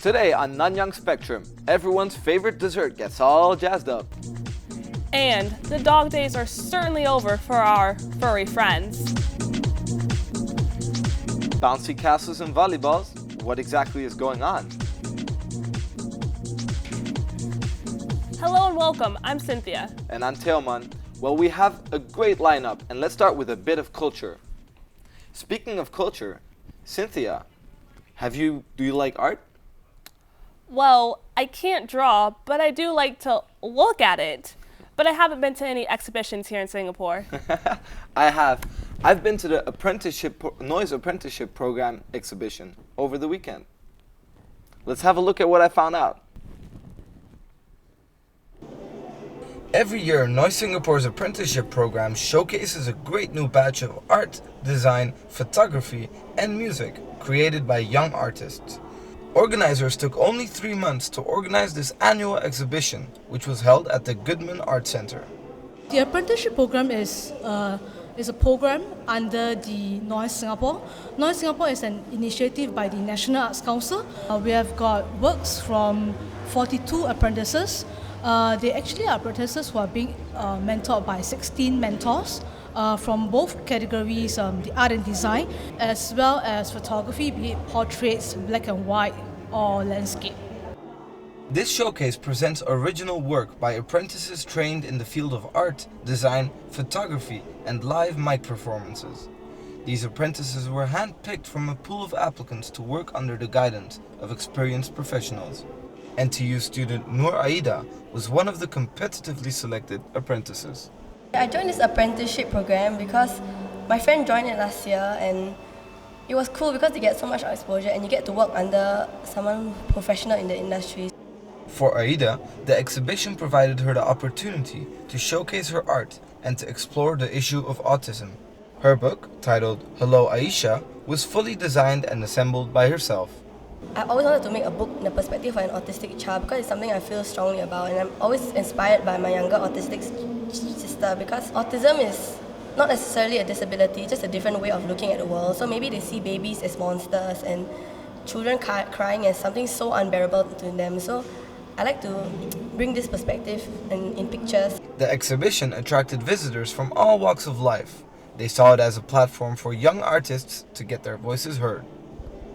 Today on Nanyang Spectrum, everyone's favorite dessert gets all jazzed up. And the dog days are certainly over for our furry friends. Bouncy castles and volleyballs? What exactly is going on? Hello and welcome, I'm Cynthia. And I'm Teoman. Well, we have a great lineup, and let's start with a bit of culture. Speaking of culture, Cynthia, do you like art? Well, I can't draw, but I do like to look at it. But I haven't been to any exhibitions here in Singapore. I have. I've been to the noise apprenticeship program exhibition over the weekend. Let's have a look at what I found out. Every year, Noise Singapore's apprenticeship program showcases a great new batch of art, design, photography, and music created by young artists. Organizers took only 3 months to organize this annual exhibition, which was held at the Goodman Art Center. The apprenticeship program is a program under the Noise Singapore. Noise Singapore is an initiative by the National Arts Council. We have got works from 42 apprentices. They actually are apprentices who are being mentored by 16 mentors from both categories, the art and design, as well as photography, be it portraits, black and white, or landscape. This showcase presents original work by apprentices trained in the field of art, design, photography, and live mic performances. These apprentices were handpicked from a pool of applicants to work under the guidance of experienced professionals. NTU student Nur Aida was one of the competitively selected apprentices. I joined this apprenticeship program because my friend joined it last year, and it was cool because you get so much exposure and you get to work under someone professional in the industry. For Aida, the exhibition provided her the opportunity to showcase her art and to explore the issue of autism. Her book, titled Hello Aisha, was fully designed and assembled by herself. I always wanted to make a book in the perspective of an autistic child because it's something I feel strongly about, and I'm always inspired by my younger autistic sister because autism is not necessarily a disability, just a different way of looking at the world. So maybe they see babies as monsters and children crying as something so unbearable to them. So I like to bring this perspective in pictures. The exhibition attracted visitors from all walks of life. They saw it as a platform for young artists to get their voices heard.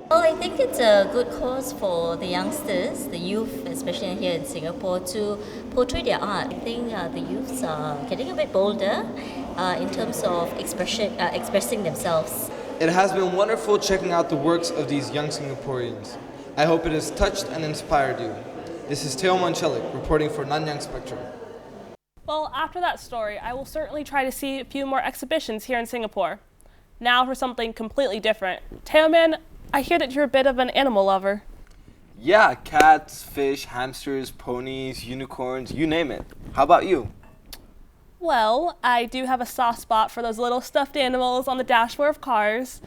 Well, I think it's a good cause for the youngsters, the youth, especially here in Singapore, to portray their art. I think the youths are getting a bit bolder in terms of expressing themselves. It has been wonderful checking out the works of these young Singaporeans. I hope it has touched and inspired you. This is Teo Manchelik reporting for Nanyang Spectrum. Well, after that story, I will certainly try to see a few more exhibitions here in Singapore. Now for something completely different. Teoman, I hear that you're a bit of an animal lover. Yeah, cats, fish, hamsters, ponies, unicorns, you name it. How about you? Well, I do have a soft spot for those little stuffed animals on the dashboard of cars.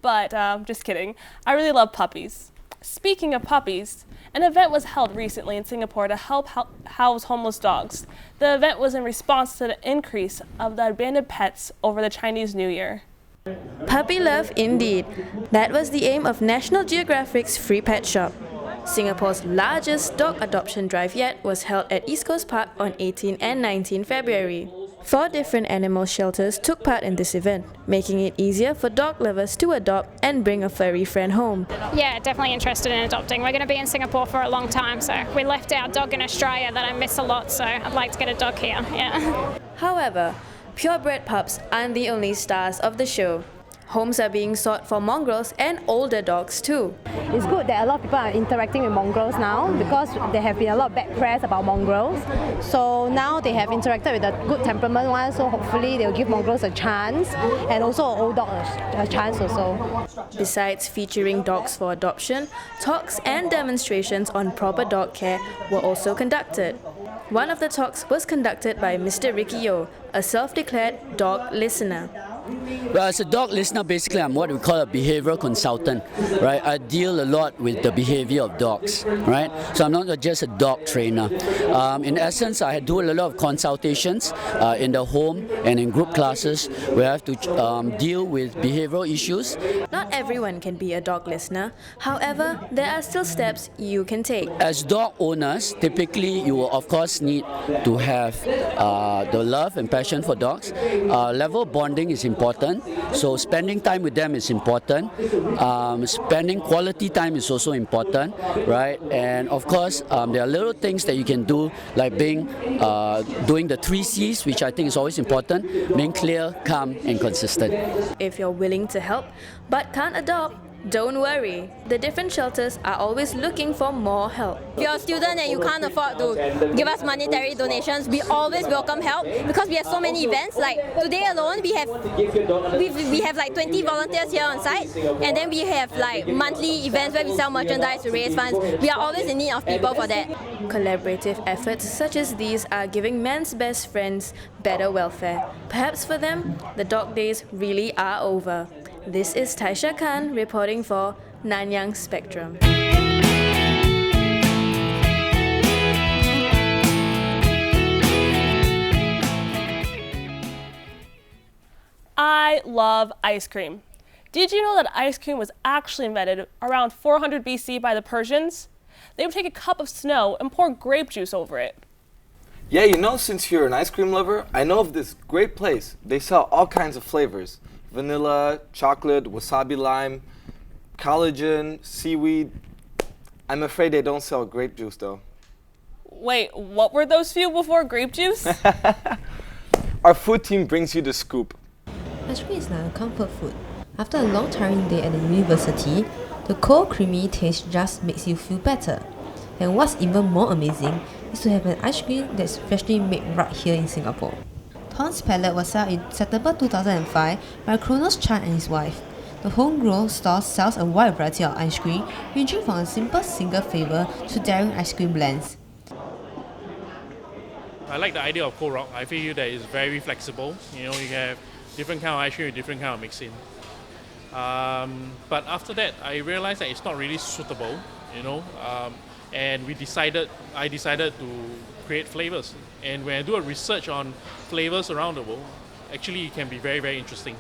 But just kidding. I really love puppies. Speaking of puppies, an event was held recently in Singapore to help house homeless dogs. The event was in response to the increase of the abandoned pets over the Chinese New Year. Puppy love indeed. That was the aim of National Geographic's Free Pet Shop. Singapore's largest dog adoption drive yet was held at East Coast Park on 18 and 19 February. 4 different animal shelters took part in this event, making it easier for dog lovers to adopt and bring a furry friend home. Yeah, definitely interested in adopting. We're going to be in Singapore for a long time, so we left our dog in Australia that I miss a lot, so I'd like to get a dog here, yeah. However, purebred pups aren't the only stars of the show. Homes are being sought for mongrels and older dogs too. It's good that a lot of people are interacting with mongrels now because there have been a lot of bad press about mongrels. So now they have interacted with the good temperament ones, so hopefully they'll give mongrels a chance and also an old dog a chance also. Besides featuring dogs for adoption, talks and demonstrations on proper dog care were also conducted. One of the talks was conducted by Mr. Ricky Yeo, a self-declared dog listener. Well, as a dog listener, basically I'm what we call a behavioral consultant, right? I deal a lot with the behavior of dogs, right? So I'm not just a dog trainer. In essence, I do a lot of consultations in the home and in group classes where I have to deal with behavioral issues. Not everyone can be a dog listener. However, there are still steps you can take. As dog owners, typically you will of course need to have the love and passion for dogs. Level of bonding is important, so spending time with them is important. Spending quality time is also important, right? And of course, there are little things that you can do, like doing the 3 C's, which I think is always important: being clear, calm, and consistent. If you're willing to help but can't adopt, don't worry. The different shelters are always looking for more help. If you're a student and you can't afford to give us monetary donations, we always welcome help because we have so many events. Like today alone, we have like 20 volunteers here on site, and then we have like monthly events where we sell merchandise to raise funds. We are always in need of people for that. Collaborative efforts such as these are giving man's best friends better welfare. Perhaps for them, the dog days really are over. This is Taisha Khan reporting for Nanyang Spectrum. I love ice cream. Did you know that ice cream was actually invented around 400 BC by the Persians? They would take a cup of snow and pour grape juice over it. Yeah, you know, since you're an ice cream lover, I know of this great place. They sell all kinds of flavors: vanilla, chocolate, wasabi lime, collagen, seaweed. I'm afraid they don't sell grape juice though. Wait, what were those few before grape juice? Our food team brings you the scoop. Ice cream is like a comfort food. After a long tiring day at the university, the cold creamy taste just makes you feel better. And what's even more amazing is to have an ice cream that's freshly made right here in Singapore. Tom's Palette was set in September 2005 by Kronos Chan and his wife. The homegrown store sells a wide variety of ice cream, ranging from a simple single flavour to daring ice cream blends. I like the idea of cold rock. I feel that it's very flexible. You know, you have different kind of ice cream with different kind of mixing. But after that, I realized that it's not really suitable. You know, and I decided to create flavors. And when I do a research on flavors around the world, actually it can be very, very interesting.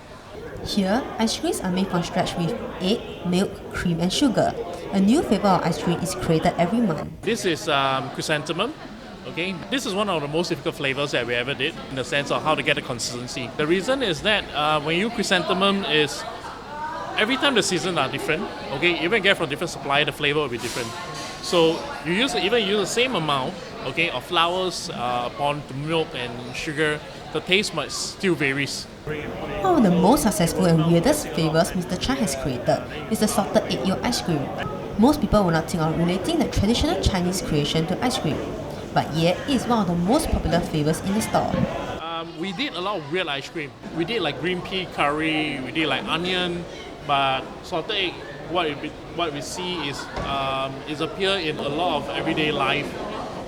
Here, ice creams are made from scratch with egg, milk, cream and sugar. A new flavour of ice cream is created every month. This is chrysanthemum. Okay, this is one of the most difficult flavors that we ever did in the sense of how to get the consistency. The reason is that when you chrysanthemum is every time the seasons are different. Okay, even get from different supplier, the flavor will be different. So you even use the same amount, okay, of flowers upon the milk and sugar, the taste might still varies. One of the most successful and weirdest flavours Mr. Chan has created is the salted egg yolk ice cream. Most people will not think of relating the traditional Chinese creation to ice cream, but yet it is one of the most popular flavours in the store. We did a lot of weird ice cream. We did like green pea curry, we did like onion, but salted egg, what we see is appear in a lot of everyday life,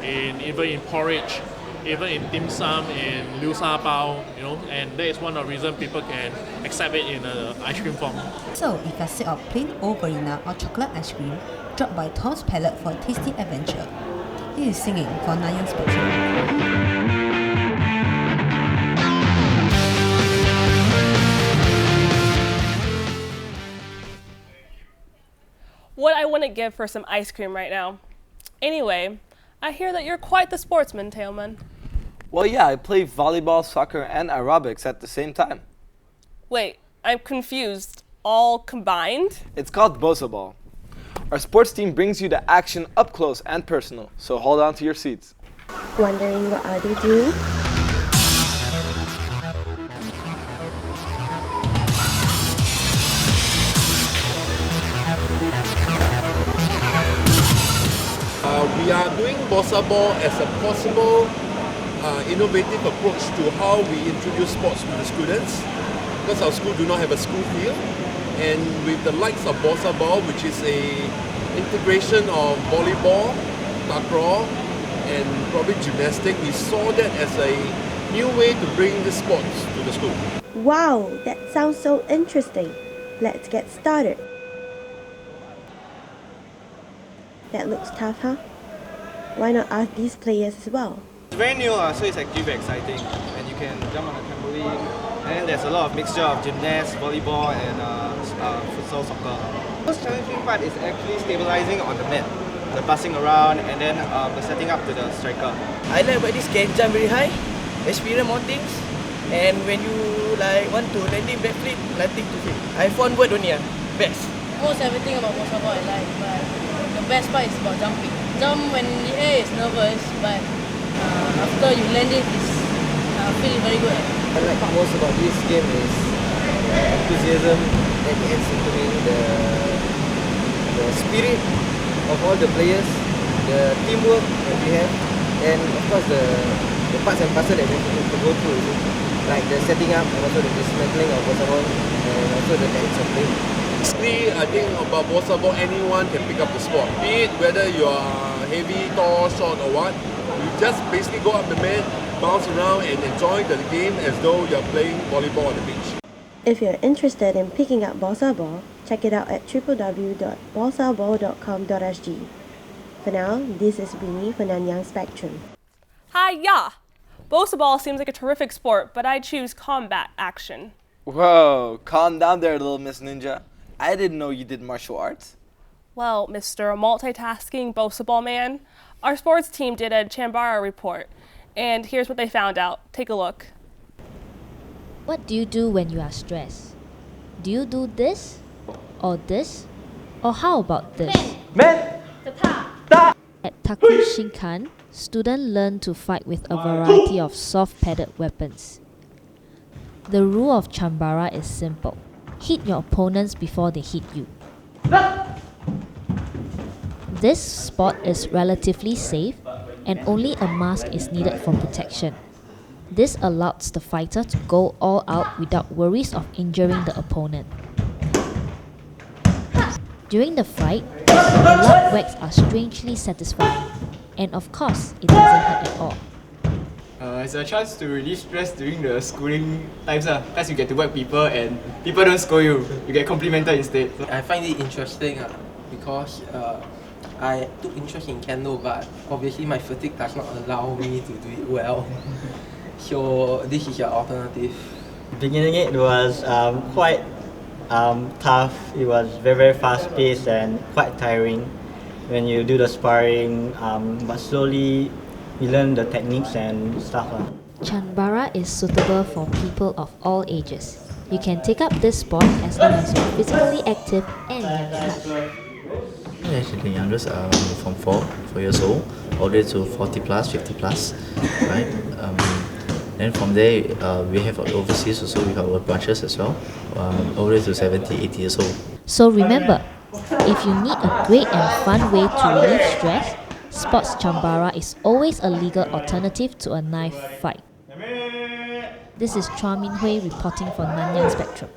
even in porridge, even in dim sum, in liu sha bao, you know, and that is one of the reasons people can accept it in an ice cream form. So if you're sick of plain old vanilla or chocolate ice cream, drop by Tom's Palette for a tasty adventure. This is Singing for Nanyang Spectrum. What I wouldn't give for some ice cream right now. Anyway, I hear that you're quite the sportsman, Tailman. Well, yeah, I play volleyball, soccer, and aerobics at the same time. Wait, I'm confused. All combined? It's called Bosa Ball. Our sports team brings you the action up close and personal, so hold on to your seats. Wondering what are they doing? We are doing Bosa Ball as a possible innovative approach to how we introduce sports to the students, because our school do not have a school field, and with the likes of Bosa Ball, which is a integration of volleyball, takraw, and probably gymnastics, we saw that as a new way to bring the sports to the school. Wow, that sounds so interesting. Let's get started. That looks tough, huh? Why not ask these players as well? It's very new, so it's actually very exciting. And you can jump on a trampoline. And then there's a lot of mixture of gymnasts, volleyball, and futsal soccer. The most challenging part is actually stabilizing on the mat, the passing around, and then the setting up to the striker. I like about this can jump very high, experience more things, and when you like want to landing backflip, nothing to feel. I have one word only, best. Almost everything about Bosaba I like, but the best part is about jumping. Jump when in the air is nervous, but after you land it, it's feel very good. I like most about this game is enthusiasm that adds into me, the spirit of all the players, the teamwork that we have, and of course the parts and parcels that we have to go through, like the setting up and also the dismantling of Bosaba and also the techniques of play. Basically, I think about Bosaba, anyone can pick up the sport. Be it whether you are heavy, tall, short or what, you just basically go up the mat, bounce around and enjoy the game as though you're playing volleyball on the beach. If you're interested in picking up Bosaba, check it out at www.bosaball.com.sg. For now, this is Winnie for Nanyang Spectrum. Hi-ya! Bosaball seems like a terrific sport, but I choose combat action. Whoa, calm down there, little Miss Ninja. I didn't know you did martial arts. Well, Mr. Multitasking Bosaball Man, our sports team did a Chambara report, and here's what they found out. Take a look. What do you do when you are stressed? Do you do this? Or this? Or how about this? At Takun Shinkan, students learn to fight with a variety of soft-padded weapons. The rule of Chambara is simple. Hit your opponents before they hit you. This sport is relatively safe and only a mask is needed for protection. This allows the fighter to go all out without worries of injuring the opponent. During the fight, the blood whacks are strangely satisfying, and of course, it doesn't hurt at all. It's a chance to relieve stress during the schooling times, as you get to work people and people don't scold you, you get complimented instead. I find it interesting because I took interest in kendo, but obviously my fatigue does not allow me to do it well. So this is your alternative. Beginning it was quite tough. It was very fast paced and quite tiring when you do the sparring, but slowly you learn the techniques and stuff. Chambara is suitable for people of all ages. You can take up this sport as long as you're physically active and young at heart. Actually, the youngest are from 4 years old, all the way to 40 plus, 50 plus, right? Then from there, we have overseas also with our branches as well, all the way to 70, 80 years old. So remember, if you need a great and fun way to relieve stress, Sports Chambara is always a legal alternative to a knife fight. This is Chua Min Hui reporting for Nanyang Spectrum.